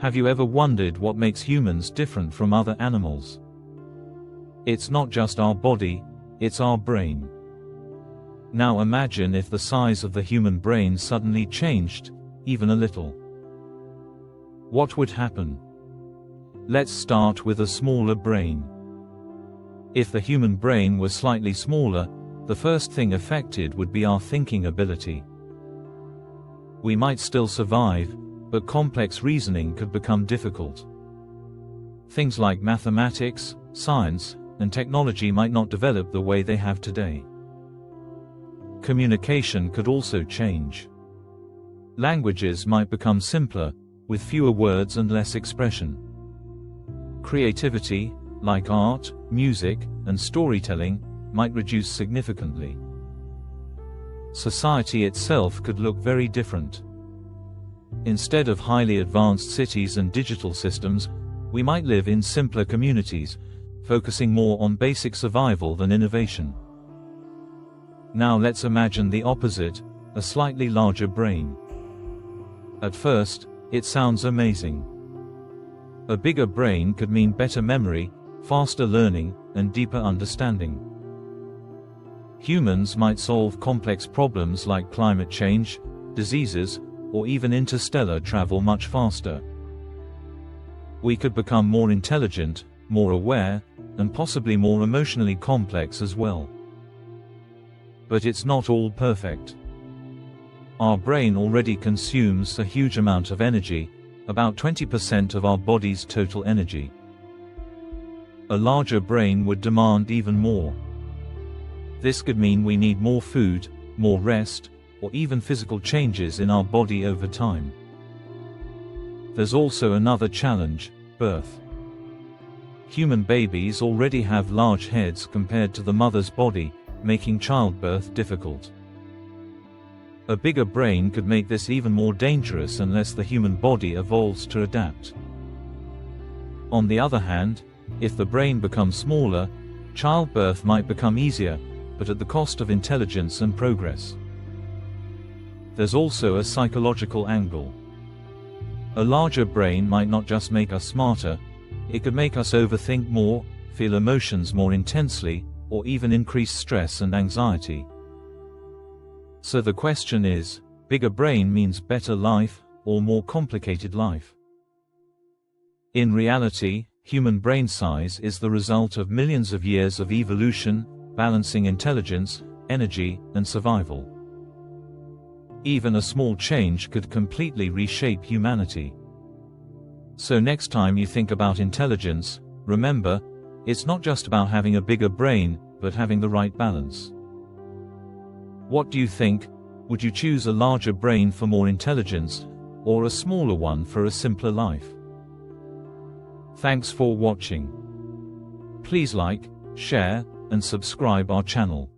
Have you ever wondered what makes humans different from other animals? It's not just our body, it's our brain. Now imagine if the size of the human brain suddenly changed, even a little. What would happen? Let's start with a smaller brain. If the human brain was slightly smaller, the first thing affected would be our thinking ability. We might still survive, but complex reasoning could become difficult. Things like mathematics, science, and technology might not develop the way they have today. Communication could also change. Languages might become simpler, with fewer words and less expression. Creativity, like art, music, and storytelling, might reduce significantly. Society itself could look very different. Instead of highly advanced cities and digital systems, we might live in simpler communities, focusing more on basic survival than innovation. Now let's imagine the opposite, a slightly larger brain. At first, it sounds amazing. A bigger brain could mean better memory, faster learning, and deeper understanding. Humans might solve complex problems like climate change, diseases, or even interstellar travel much faster. We could become more intelligent, more aware, and possibly more emotionally complex as well. But it's not all perfect. Our brain already consumes a huge amount of energy, about 20% of our body's total energy. A larger brain would demand even more. This could mean we need more food, more rest, or even physical changes in our body over time. There's also another challenge: birth. Human babies already have large heads compared to the mother's body, making childbirth difficult. A bigger brain could make this even more dangerous unless the human body evolves to adapt. On the other hand, if the brain becomes smaller, childbirth might become easier, but at the cost of intelligence and progress. There's also a psychological angle. A larger brain might not just make us smarter, it could make us overthink more, feel emotions more intensely, or even increase stress and anxiety. So the question is, bigger brain means better life, or more complicated life? In reality, human brain size is the result of millions of years of evolution, balancing intelligence, energy, and survival. Even a small change could completely reshape humanity. So next time you think about intelligence, remember, it's not just about having a bigger brain, but having the right balance. What do you think? Would you choose a larger brain for more intelligence, or a smaller one for a simpler life? Thanks for watching. Please like, share, and subscribe our channel.